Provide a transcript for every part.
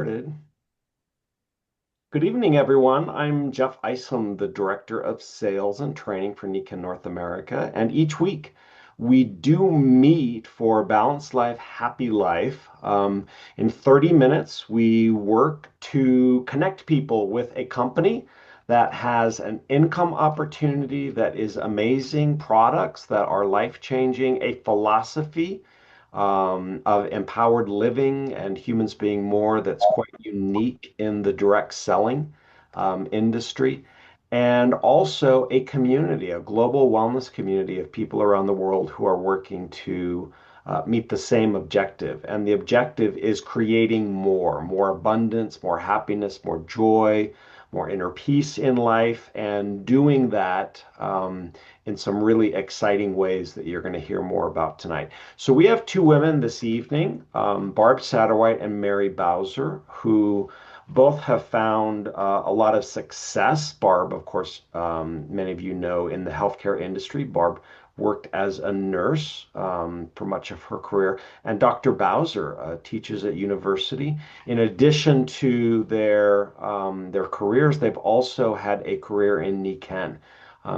Good evening, everyone. I'm Jeff Isom, the Director of Sales and Training for Nikken North America. And each week we do meet for Balanced Life, Happy Life. In 30 minutes, we work to connect people with a company that has an income opportunity that is amazing, products that are life-changing, a philosophy of empowered living and humans being more that's quite unique in the direct selling industry, and also a community, a global wellness community of people around the world who are working to meet the same objective. And the objective is creating more abundance, more happiness, more joy, more inner peace in life, and doing that in some really exciting ways that you're going to hear more about tonight. So we have two women this evening, Barb Satterwhite and Mary Bowser, who both have found a lot of success. Barb, of course, many of you know in the healthcare industry. Barb worked as a nurse for much of her career, and Dr. Bowser teaches at university. In addition to their careers, they've also had a career in Nikken.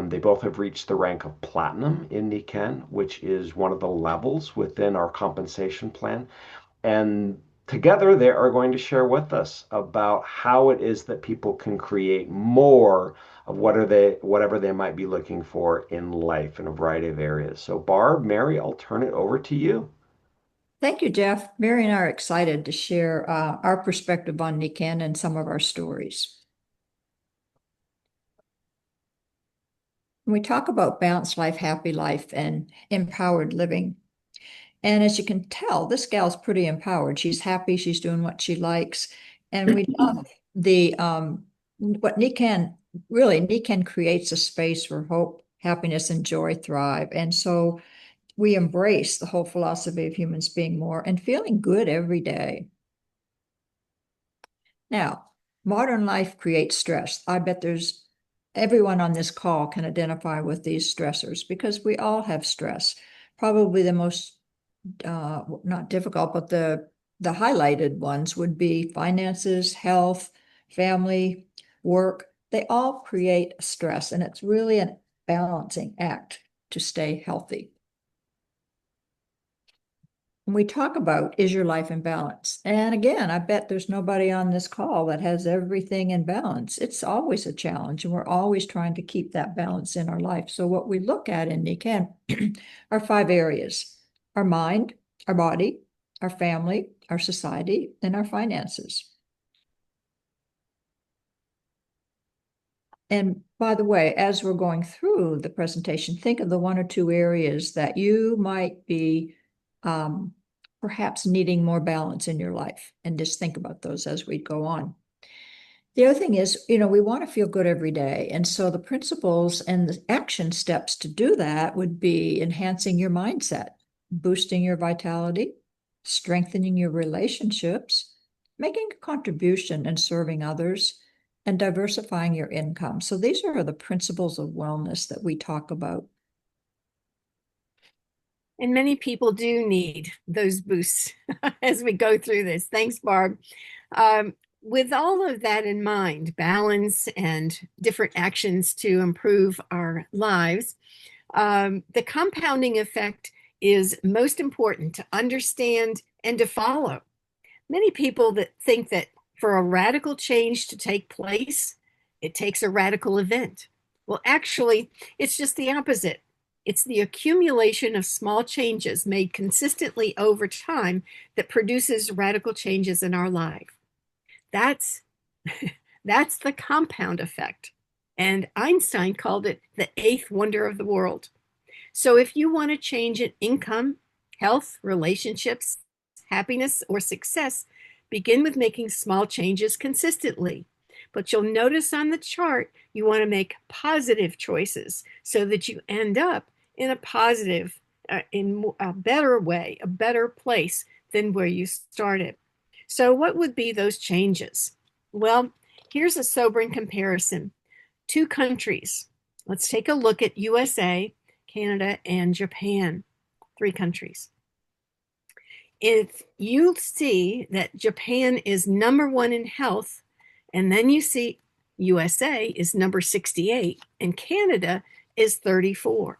They both have reached the rank of platinum in Nikken, which is one of the levels within our compensation plan. And together they are going to share with us about how it is that people can create more of whatever they might be looking for in life in a variety of areas. So Barb, Mary, I'll turn it over to you. Thank you, Jeff. Mary and I are excited to share our perspective on Nikken and some of our stories. When we talk about balanced life, happy life, and empowered living, and as you can tell, this gal's pretty empowered. She's happy, she's doing what she likes, and we love the what Nikken really Nikken creates a space where hope, happiness, and joy thrive. And so we embrace the whole philosophy of humans being more and feeling good every day. Now, modern life creates stress. I bet there's everyone on this call can identify with these stressors because we all have stress. Probably the most not difficult, but the highlighted ones would be finances, health, family, work. They all create stress, and it's really a balancing act to stay healthy. When we talk about is your life in balance? And again, I bet there's nobody on this call that has everything in balance. It's always a challenge, and we're always trying to keep that balance in our life. So what we look at in Nikken are 5 areas: our mind, our body, our family, our society, and our finances. And by the way, as we're going through the presentation, think of the 1 or 2 areas that you might be perhaps needing more balance in your life, and just think about those as we go on. The other thing is, we want to feel good every day. And so the principles and the action steps to do that would be enhancing your mindset, boosting your vitality, strengthening your relationships, making a contribution and serving others, and diversifying your income. So these are the principles of wellness that we talk about. And many people do need those boosts as we go through this. Thanks, Barb. With all of that in mind, balance and different actions to improve our lives, the compounding effect is most important to understand and to follow. Many people that think that for a radical change to take place, it takes a radical event. Well, actually, it's just the opposite. It's the accumulation of small changes made consistently over time that produces radical changes in our life. That's that's the compound effect. And Einstein called it the eighth wonder of the world. So if you want to change in income, health, relationships, happiness, or success, begin with making small changes consistently. But you'll notice on the chart, you want to make positive choices so that you end up in a positive, in a better way, a better place than where you started. So what would be those changes? Well, here's a sobering comparison. 2 countries. Let's take a look at USA, Canada, and Japan. 3 countries. If you see that Japan is number 1 in health, and then you see USA is number 68 and Canada is 34.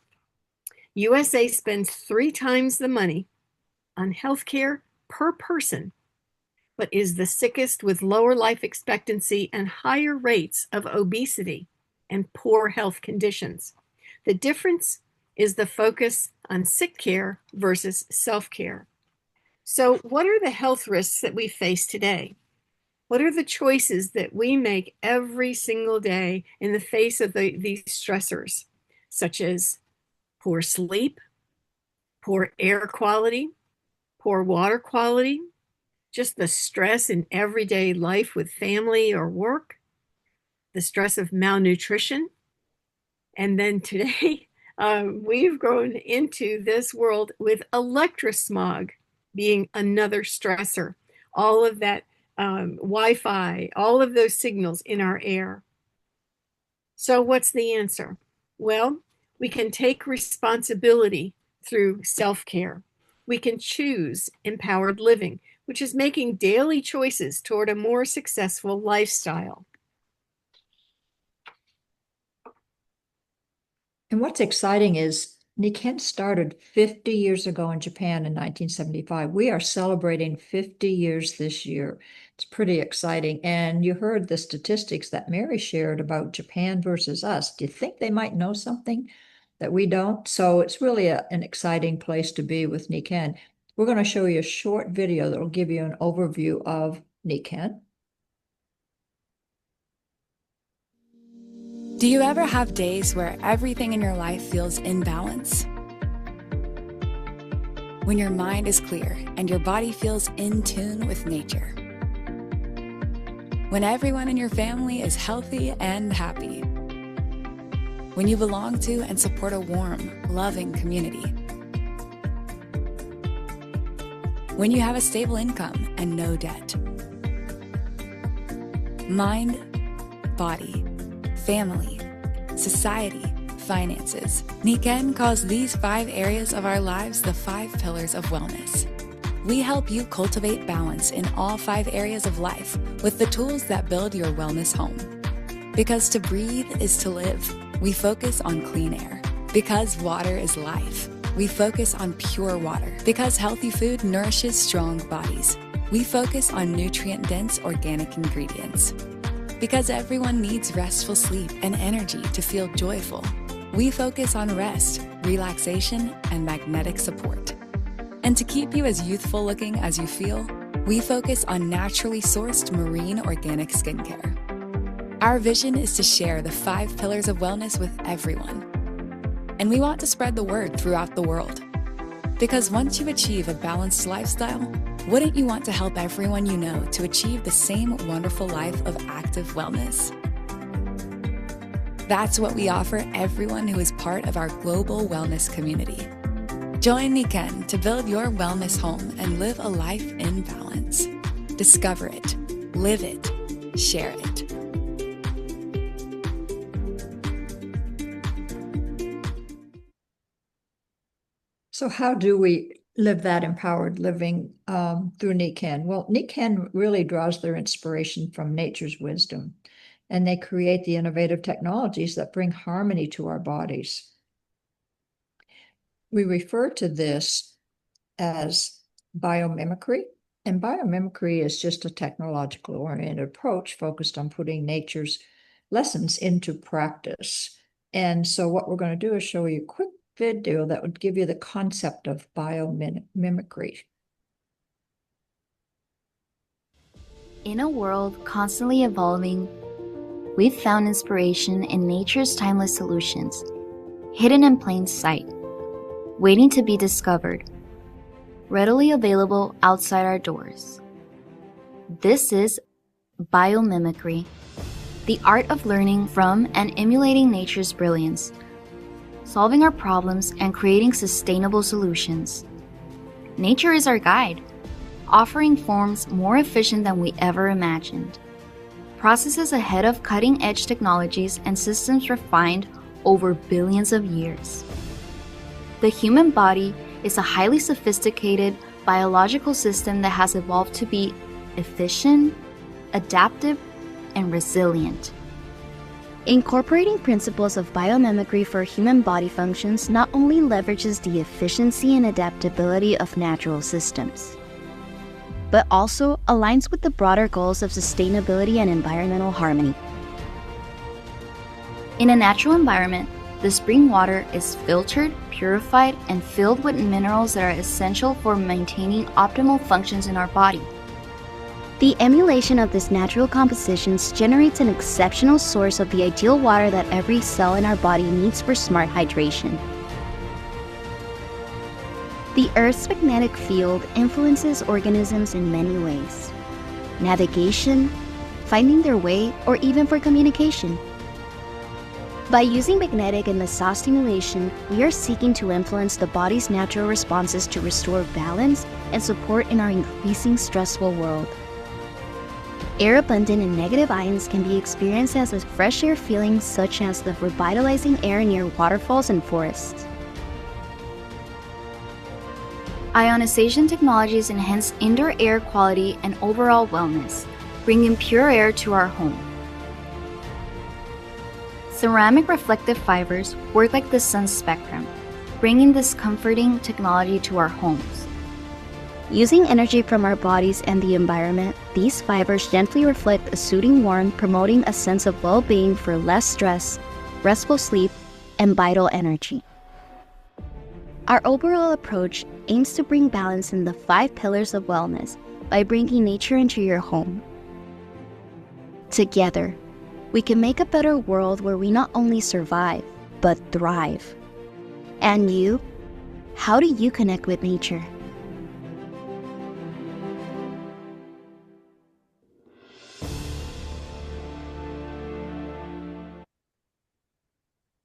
USA spends 3 times the money on healthcare per person, but is the sickest with lower life expectancy and higher rates of obesity and poor health conditions. The difference is the focus on sick care versus self-care. So, what are the health risks that we face today? What are the choices that we make every single day in the face of these stressors, such as poor sleep, poor air quality, poor water quality, just the stress in everyday life with family or work, the stress of malnutrition? And then today, we've grown into this world with electrosmog being another stressor. All of that Wi-Fi, all of those signals in our air. So what's the answer? Well, we can take responsibility through self-care. We can choose empowered living, which is making daily choices toward a more successful lifestyle. And what's exciting is Nikken started 50 years ago in Japan in 1975. We are celebrating 50 years this year. It's pretty exciting. And you heard the statistics that Mary shared about Japan versus us. Do you think they might know something that we don't? So it's really an exciting place to be with Nikken. We're going to show you a short video that will give you an overview of Nikken. Do you ever have days where everything in your life feels in balance? When your mind is clear and your body feels in tune with nature? When everyone in your family is healthy and happy? When you belong to and support a warm, loving community? When you have a stable income and no debt? Mind, body, family, society, finances. Nikken calls these 5 areas of our lives the 5 pillars of wellness. We help you cultivate balance in all 5 areas of life with the tools that build your wellness home. Because to breathe is to live, we focus on clean air. Because water is life, we focus on pure water. Because healthy food nourishes strong bodies, we focus on nutrient-dense organic ingredients. Because everyone needs restful sleep and energy to feel joyful, we focus on rest, relaxation, and magnetic support. And to keep you as youthful looking as you feel, we focus on naturally sourced marine organic skincare. Our vision is to share the 5 pillars of wellness with everyone. And we want to spread the word throughout the world. Because once you achieve a balanced lifestyle, wouldn't you want to help everyone you know to achieve the same wonderful life of active wellness? That's what we offer everyone who is part of our global wellness community. Join Nikken to build your wellness home and live a life in balance. Discover it, live it, share it. So how do we live that empowered living through Nikken? Well, Nikken really draws their inspiration from nature's wisdom, and they create the innovative technologies that bring harmony to our bodies. We refer to this as biomimicry, and biomimicry is just a technological-oriented approach focused on putting nature's lessons into practice. And so what we're going to do is show you a quick video that would give you the concept of biomimicry. In a world constantly evolving, we've found inspiration in nature's timeless solutions, hidden in plain sight, waiting to be discovered, readily available outside our doors. This is biomimicry, the art of learning from and emulating nature's brilliance, solving our problems and creating sustainable solutions. Nature is our guide, offering forms more efficient than we ever imagined, processes ahead of cutting-edge technologies and systems refined over billions of years. The human body is a highly sophisticated, biological system that has evolved to be efficient, adaptive, and resilient. Incorporating principles of biomimicry for human body functions not only leverages the efficiency and adaptability of natural systems, but also aligns with the broader goals of sustainability and environmental harmony. In a natural environment, the spring water is filtered, purified, and filled with minerals that are essential for maintaining optimal functions in our body. The emulation of these natural compositions generates an exceptional source of the ideal water that every cell in our body needs for smart hydration. The Earth's magnetic field influences organisms in many ways: navigation, finding their way, or even for communication. By using magnetic and massage stimulation, we are seeking to influence the body's natural responses to restore balance and support in our increasing stressful world. Air abundant in negative ions can be experienced as a fresh air feeling, such as the revitalizing air near waterfalls and forests. Ionization technologies enhance indoor air quality and overall wellness, bringing pure air to our home. Ceramic reflective fibers work like the sun's spectrum, bringing this comforting technology to our homes. Using energy from our bodies and the environment, these fibers gently reflect a soothing warmth, promoting a sense of well-being for less stress, restful sleep, and vital energy. Our overall approach aims to bring balance in the 5 pillars of wellness by bringing nature into your home. Together, we can make a better world where we not only survive, but thrive. And you? How do you connect with nature?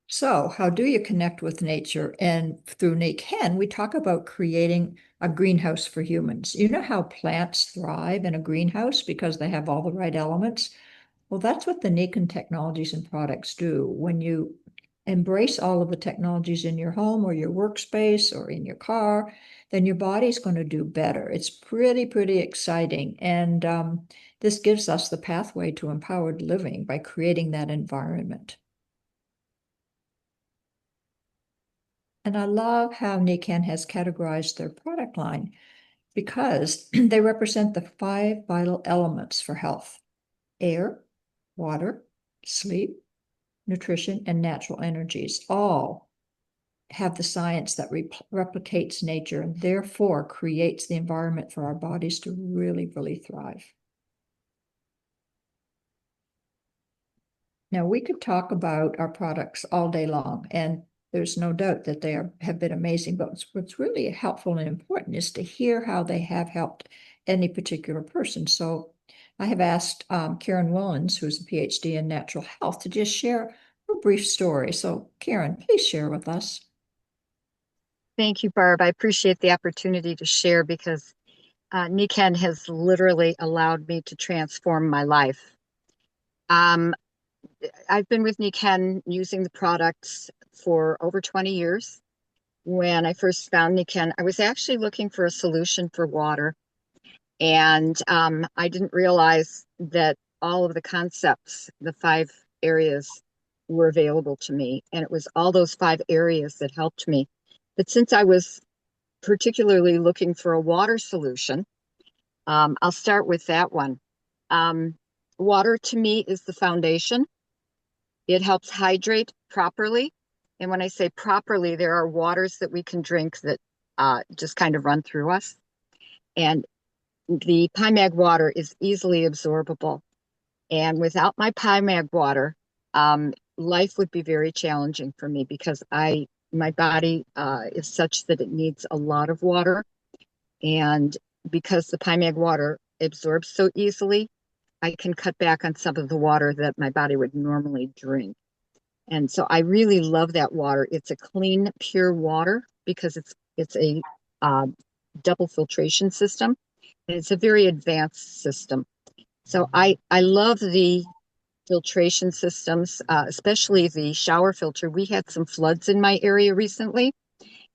So, how do you connect with nature? And through Nikken, we talk about creating a greenhouse for humans. You know how plants thrive in a greenhouse because they have all the right elements? Well, that's what the Nikken technologies and products do. When you embrace all of the technologies in your home or your workspace or in your car, then your body's going to do better. It's pretty exciting. And this gives us the pathway to empowered living by creating that environment. And I love how Nikken has categorized their product line because they represent the 5 vital elements for health: air, water, sleep, nutrition, and natural energies. All have the science that replicates nature and therefore creates the environment for our bodies to really thrive. Now, we could talk about our products all day long, and there's no doubt that they have been amazing, but what's really helpful and important is to hear how they have helped any particular person. So I have asked Karen Willens, who's a PhD in natural health, to just share a brief story. So Karen, please share with us. Thank you, Barb. I appreciate the opportunity to share because Nikken has literally allowed me to transform my life. I've been with Nikken using the products for over 20 years. When I first found Nikken, I was actually looking for a solution for water. And I didn't realize that all of the concepts, the 5 areas, were available to me. And it was all those 5 areas that helped me. But since I was particularly looking for a water solution, I'll start with that one. Water to me is the foundation. It helps hydrate properly. And when I say properly, there are waters that we can drink that just kind of run through us. And the PyMag water is easily absorbable. And without my PyMag water, life would be very challenging for me because my body is such that it needs a lot of water. And because the PyMag water absorbs so easily, I can cut back on some of the water that my body would normally drink. And so I really love that water. It's a clean, pure water because it's a double filtration system. And it's a very advanced system. So I love the filtration systems, especially the shower filter. We had some floods in my area recently.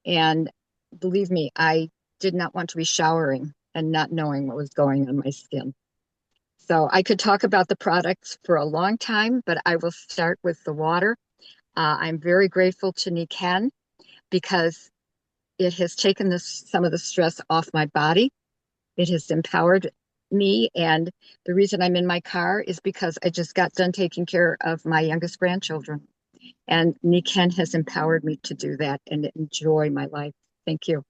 And believe me, I did not want to be showering and not knowing what was going on my skin. So I could talk about the products for a long time, but I will start with the water. I'm very grateful to Nikken because it has taken some of the stress off my body. It has empowered me. And the reason I'm in my car is because I just got done taking care of my youngest grandchildren. And Nikken has empowered me to do that and enjoy my life. Thank you.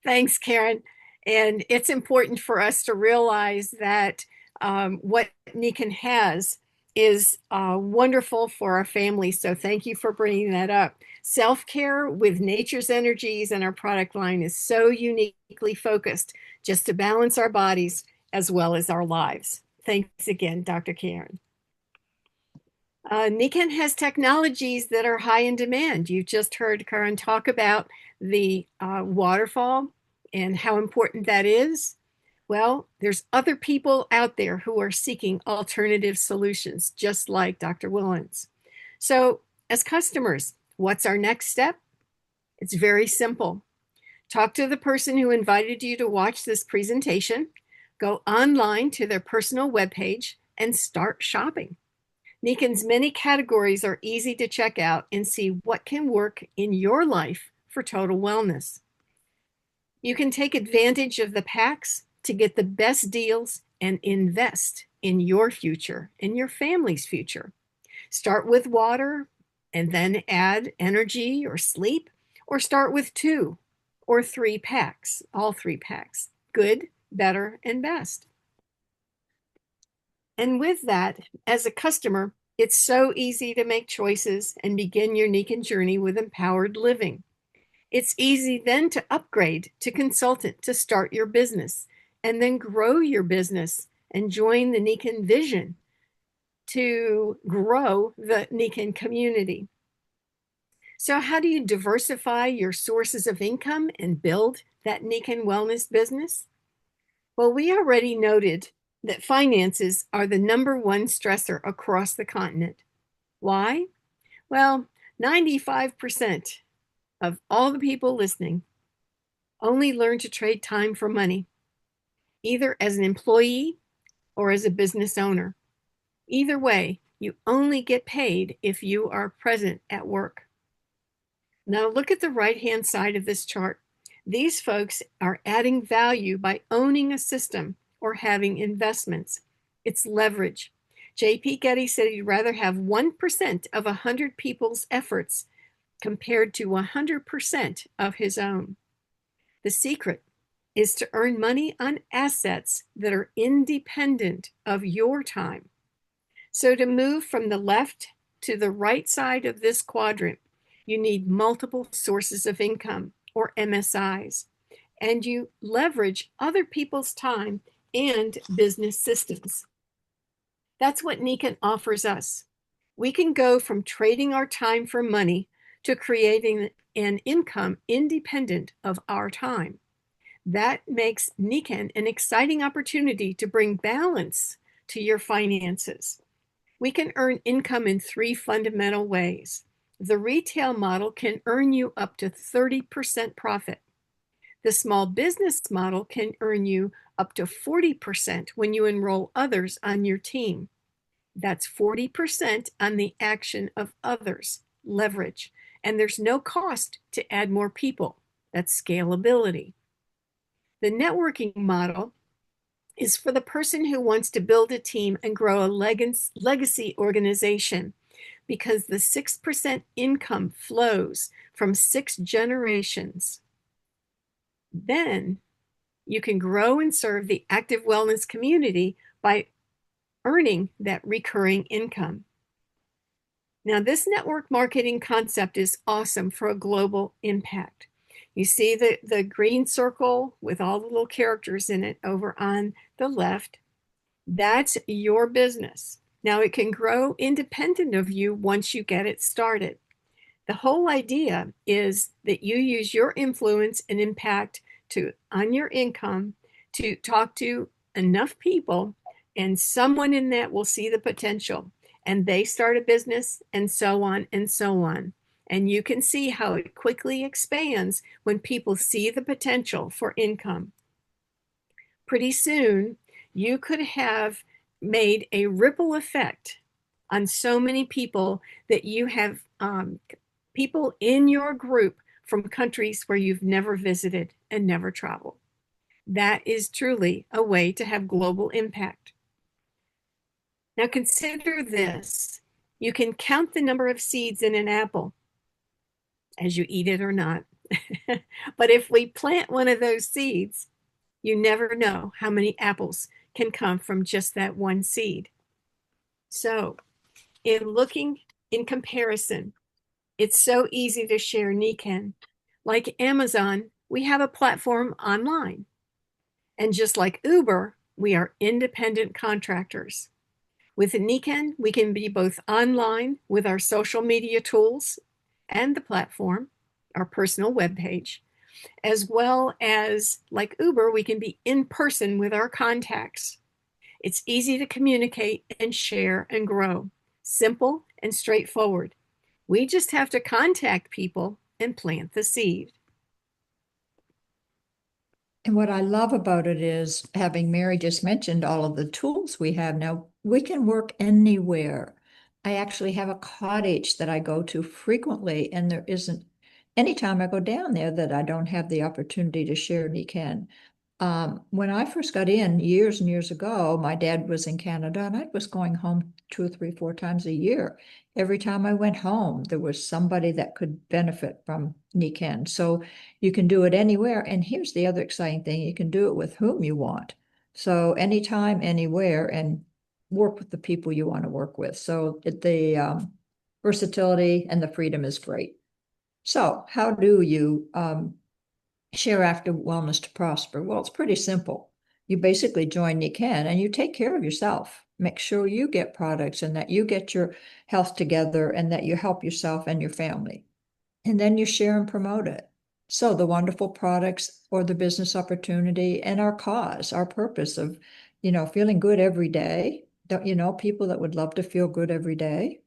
Thanks, Karen. And it's important for us to realize that what Nikken has is wonderful for our family. So thank you for bringing that up. Self-care with nature's energies and our product line is so uniquely focused just to balance our bodies as well as our lives. Thanks again, Dr. Karen. Nikken has technologies that are high in demand. You just heard Karen talk about the waterfall and how important that is. Well, there's other people out there who are seeking alternative solutions, just like Dr. Willens. So as customers, what's our next step? It's very simple. Talk to the person who invited you to watch this presentation, go online to their personal webpage, and start shopping. Nikken's many categories are easy to check out and see what can work in your life for total wellness. You can take advantage of the packs to get the best deals and invest in your future, in your family's future. Start with water and then add energy or sleep, or start with 2 or 3 packs, all 3 packs, good, better, and best. And with that, as a customer, it's so easy to make choices and begin your Nikken journey with empowered living. It's easy then to upgrade to consultant to start your business and then grow your business and join the Nikken vision to grow the Nikken community. So how do you diversify your sources of income and build that Nikken wellness business? Well, we already noted that finances are the #1 stressor across the continent. Why? Well, 95% of all the people listening only learn to trade time for money, either as an employee or as a business owner. Either way, you only get paid if you are present at work. Now look at the right-hand side of this chart. These folks are adding value by owning a system or having investments. It's leverage. J.P. Getty said he'd rather have 1% of 100 people's efforts compared to 100% of his own. The secret is to earn money on assets that are independent of your time. So to move from the left to the right side of this quadrant, you need multiple sources of income, or MSIs, and you leverage other people's time and business systems. That's what Nikken offers us. We can go from trading our time for money to creating an income independent of our time. That makes Nikken an exciting opportunity to bring balance to your finances. We can earn income in 3 fundamental ways. The retail model can earn you up to 30% profit. The small business model can earn you up to 40% when you enroll others on your team. That's 40% on the action of others, leverage. And there's no cost to add more people. That's scalability. The networking model is for the person who wants to build a team and grow a legacy organization, because the 6% income flows from 6 generations. Then you can grow and serve the active wellness community by earning that recurring income. Now, this network marketing concept is awesome for a global impact. You see the green circle with all the little characters in it over on the left. That's your business. Now, it can grow independent of you once you get it started. The whole idea is that you use your influence and impact on your income to talk to enough people, and someone in that will see the potential, and they start a business, and so on and so on. And you can see how it quickly expands when people see the potential for income. Pretty soon, you could have made a ripple effect on so many people that you have people in your group from countries where you've never visited and never traveled. That is truly a way to have global impact. Now consider this. You can count the number of seeds in an apple as you eat it or not. But if we plant one of those seeds, you never know how many apples can come from just that one seed. So, in looking in comparison, it's so easy to share Nikken. Like Amazon, we have a platform online. And just like Uber, we are independent contractors. With Nikken, we can be both online with our social media tools and the platform, our personal webpage, as well as, like Uber, we can be in person with our contacts. It's easy to communicate and share and grow, simple and straightforward. We just have to contact people and plant the seed. And what I love about it is, having Mary just mentioned all of the tools we have now, we can work anywhere. I actually have a cottage that I go to frequently, and there isn't any time I go down there that I don't have the opportunity to share Nikken. When I first got in years and years ago, my dad was in Canada and I was going home 2 or 3, 4 times a year. Every time I went home, there was somebody that could benefit from Nikken. So you can do it anywhere. And here's the other exciting thing, you can do it with whom you want. So anytime, anywhere, and work with the people you want to work with. So the versatility and the freedom is great. So how do you share after wellness to prosper? Well, it's pretty simple. You basically join Nikken and you take care of yourself. Make sure you get products and that you get your health together and that you help yourself and your family. And then you share and promote it. So the wonderful products or the business opportunity and our cause, our purpose of, feeling good every day. Don't you know people that would love to feel good every day?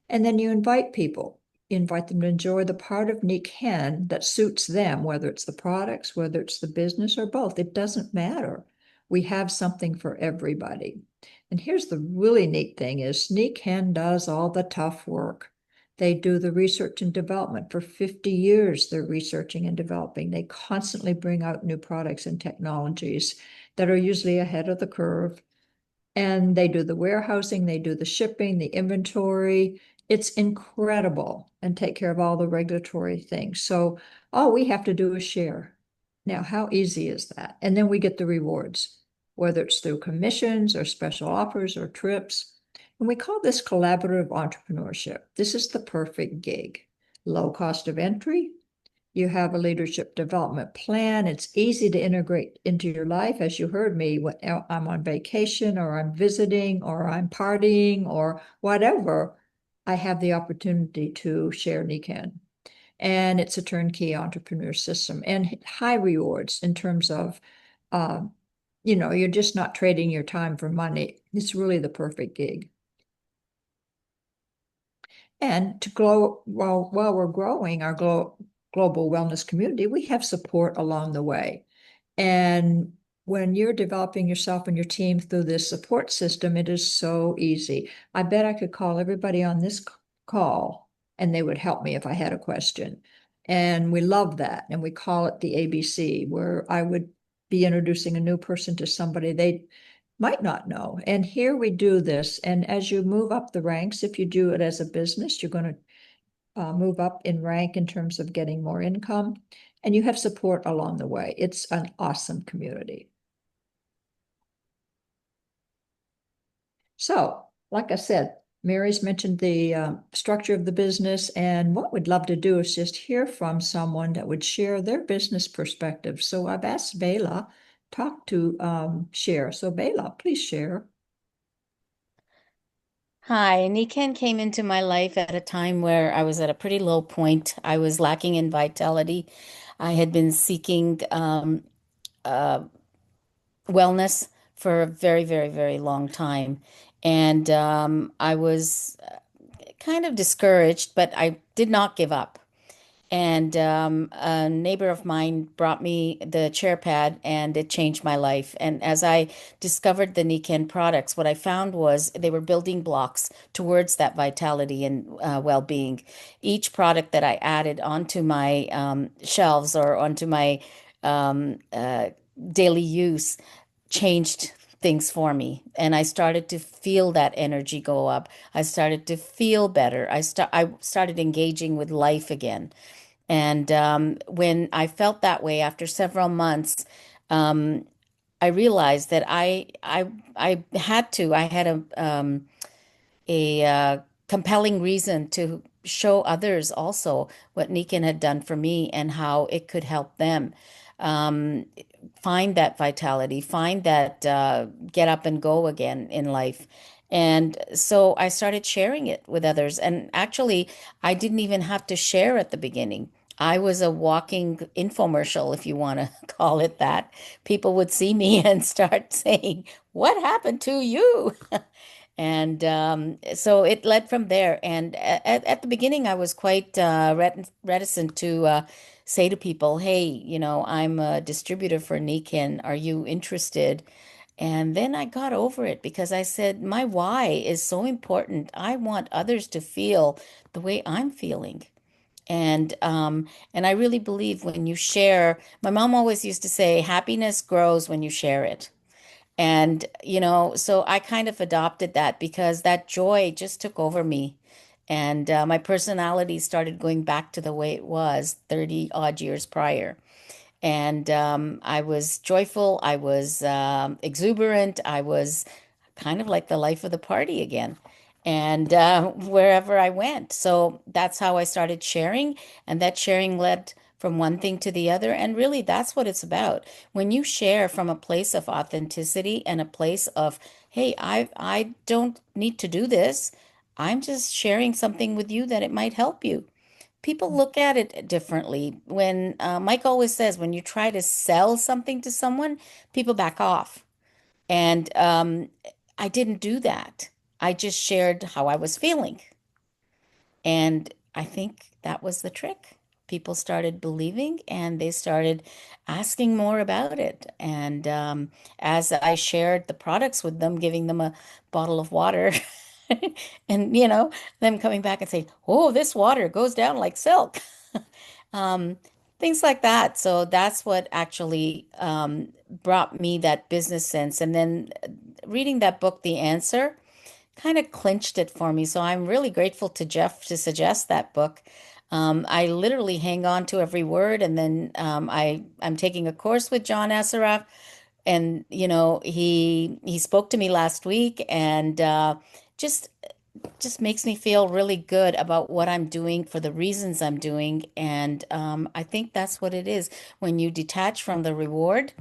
And then you invite people. You invite them to enjoy the part of Nikken that suits them, whether it's the products, whether it's the business, or both. It doesn't matter. We have something for everybody. And here's the really neat thing is Nikken does all the tough work. They do the research and development. For 50 years, they're researching and developing. They constantly bring out new products and technologies that are usually ahead of the curve. And they do the warehousing, they do the shipping, the inventory. It's incredible, and take care of all the regulatory things. So all we have to do is share. Now, how easy is that? And then we get the rewards, whether it's through commissions or special offers or trips. And we call this collaborative entrepreneurship. This is the perfect gig. Low cost of entry. You have a leadership development plan. It's easy to integrate into your life. As you heard me, when I'm on vacation or I'm visiting or I'm partying or whatever, I have the opportunity to share Nikken. And it's a turnkey entrepreneur system and high rewards in terms of, you're just not trading your time for money. It's really the perfect gig. And to grow, while we're growing our global wellness community, we have support along the way. And when you're developing yourself and your team through this support system, it is so easy. I bet I could call everybody on this call and they would help me if I had a question. And we love that. And we call it the ABC, where I would be introducing a new person to somebody they might not know. And here we do this. And as you move up the ranks, if you do it as a business, you're going to move up in rank in terms of getting more income, and you have support along the way. It's an awesome community. So, like I said, Mary's mentioned the structure of the business, and what we'd love to do is just hear from someone that would share their business perspective. So I've asked Bela to share. So Bela, please share. Hi, Nikken came into my life at a time where I was at a pretty low point. I was lacking in vitality. I had been seeking uh, wellness for a very, very, very long time. And I was kind of discouraged, but I did not give up. And a neighbor of mine brought me the chair pad, and it changed my life. And as I discovered the Nikken products, what I found was they were building blocks towards that vitality and well-being. Each product that I added onto my shelves or onto my um, uh, daily use changed things for me, and I started to feel that energy go up. I started to feel better. I started engaging with life again. And when I felt that way after several months, um, I realized that I had to. I had a compelling reason to show others also what Nikken had done for me and how it could help them um, find that vitality, find that get up and go again in life. And so I started sharing it with others. And actually, I didn't even have to share at the beginning. I was a walking infomercial, if you want to call it that. People would see me and start saying, "What happened to you?" And so it led from there. And at the beginning, I was quite reticent to say to people, hey, I'm a distributor for Nikken. Are you interested? And then I got over it because I said, my why is so important. I want others to feel the way I'm feeling. And I really believe when you share, my mom always used to say, happiness grows when you share it. And, so I kind of adopted that because that joy just took over me. And my personality started going back to the way it was 30 odd years prior. And I was joyful, I was exuberant, I was kind of like the life of the party again. And wherever I went. So that's how I started sharing. And that sharing led from one thing to the other. And really, that's what it's about. When you share from a place of authenticity and a place of, hey, I don't need to do this. I'm just sharing something with you that it might help you. People look at it differently. When Mike always says, when you try to sell something to someone, people back off. And I didn't do that. I just shared how I was feeling. And I think that was the trick. People started believing and they started asking more about it. And as I shared the products with them, giving them a bottle of water, and them coming back and saying, "Oh, this water goes down like silk." um, Things like that. So that's what actually brought me that business sense. And then reading that book, The Answer, kind of clinched it for me. So I'm really grateful to Jeff to suggest that book. I literally hang on to every word, and then I'm taking a course with John Assaraf, and he spoke to me last week, and just just makes me feel really good about what I'm doing for the reasons I'm doing, and I think that's what it is. When you detach from the reward,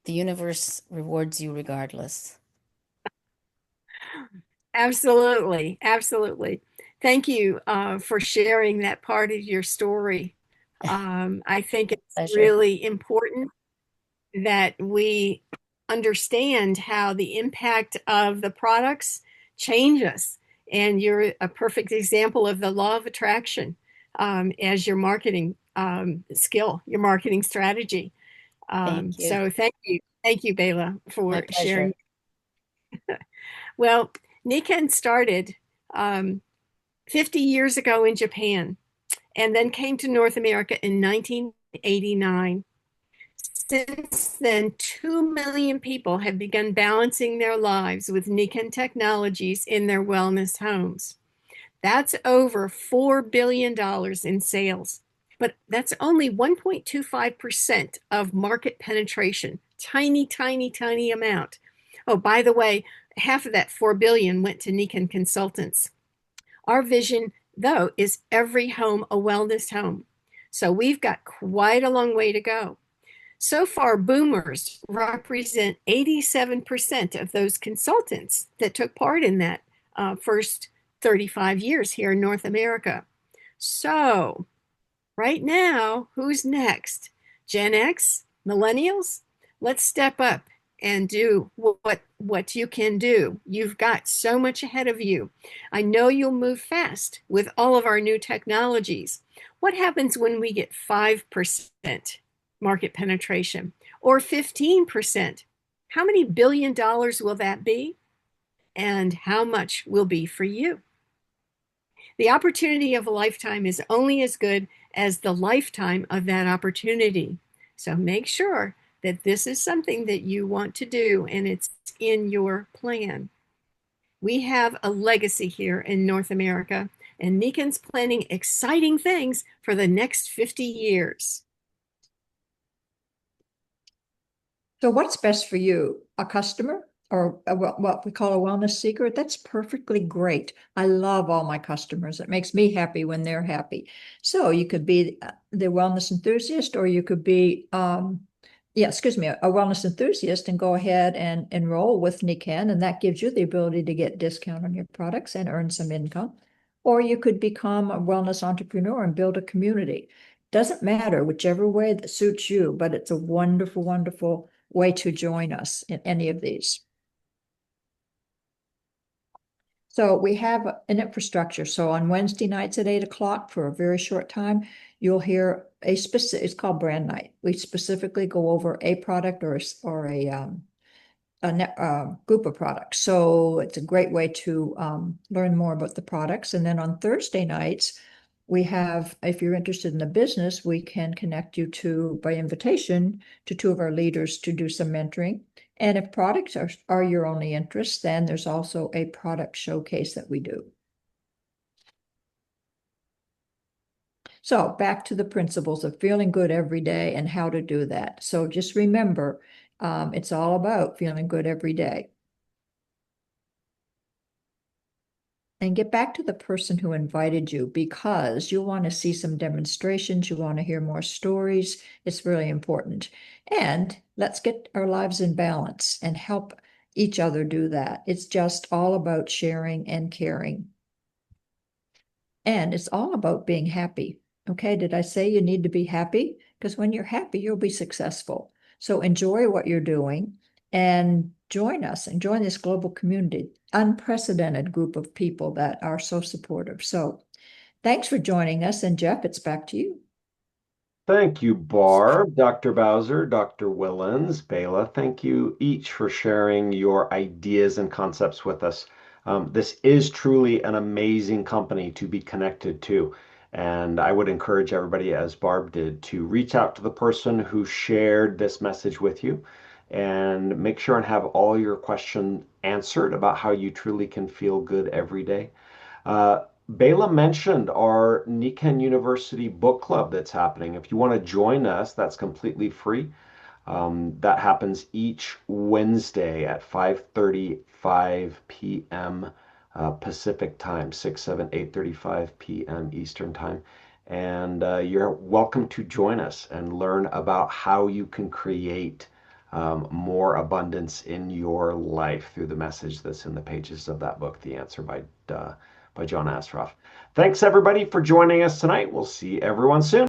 the universe rewards you regardless. Absolutely. Absolutely. Thank you for sharing that part of your story. I think it's Pleasure. really important that we understand how the impact of the products change us. And you're a perfect example of the law of attraction as your marketing skill, your marketing strategy. Thank you. So thank you. Thank you, Bela, My for pleasure. sharing. Well, Nikken started 50 years ago in Japan and then came to North America in 1989. Since then, 2 million people have begun balancing their lives with Nikken technologies in their wellness homes. That's over $4 billion in sales, but that's only 1.25% of market penetration. Tiny, tiny, tiny amount. Oh, by the way, half of that 4 billion went to Nikken consultants. Our vision, though, is every home a wellness home. So we've got quite a long way to go. So far, boomers represent 87% of those consultants that took part in that first 35 years here in North America. So, right now, who's next? Gen X? Millennials? Let's step up and do what you can do. You've got so much ahead of you. I know you'll move fast with all of our new technologies. What happens when we get 5% market penetration or 15%? How many billion dollars will that be? And how much will be for you? The opportunity of a lifetime is only as good as the lifetime of that opportunity. So make sure that this is something that you want to do and it's in your plan. We have a legacy here in North America, and Nikken's planning exciting things for the next 50 years. So what's best for you? A customer or what we call a wellness seeker? That's perfectly great. I love all my customers. It makes me happy when they're happy. So you could be the wellness enthusiast, or you could be, a wellness enthusiast and go ahead and enroll with Nikken, and that gives you the ability to get discount on your products and earn some income. Or you could become a wellness entrepreneur and build a community. Doesn't matter, whichever way that suits you, but it's a wonderful, wonderful way to join us in any of these. So we have an infrastructure. So on Wednesday nights at 8 o'clock for a very short time, you'll hear a specific, it's called brand night. We specifically go over a product or a group of products. So it's a great way to learn more about the products. And then on Thursday nights, we have, if you're interested in the business, we can connect you to, by invitation, to two of our leaders to do some mentoring. And if products are your only interest, then there's also a product showcase that we do. So back to the principles of feeling good every day and how to do that. So just remember, it's all about feeling good every day. And get back to the person who invited you, because you want to see some demonstrations, you want to hear more stories. It's really important. And let's get our lives in balance and help each other do that. It's just all about sharing and caring. And it's all about being happy. Okay, did I say you need to be happy? Because when you're happy, you'll be successful. So enjoy what you're doing and join us and join this global community, unprecedented group of people that are so supportive. So thanks for joining us. And Jeff, it's back to you. Thank you, Barb, Dr. Bowser, Dr. Willens, Bela. Thank you each for sharing your ideas and concepts with us. This is truly an amazing company to be connected to. And I would encourage everybody, as Barb did, to reach out to the person who shared this message with you and make sure and have all your questions answered about how you truly can feel good every day. Bela mentioned our Nikken University book club that's happening. If you want to join us, that's completely free. That happens each Wednesday at 5:35 p.m. Pacific time, 6, 7, 8:35 p.m. Eastern time. And you're welcome to join us and learn about how you can create more abundance in your life through the message that's in the pages of that book, The Answer by John Asroff. Thanks everybody for joining us tonight. We'll see everyone soon.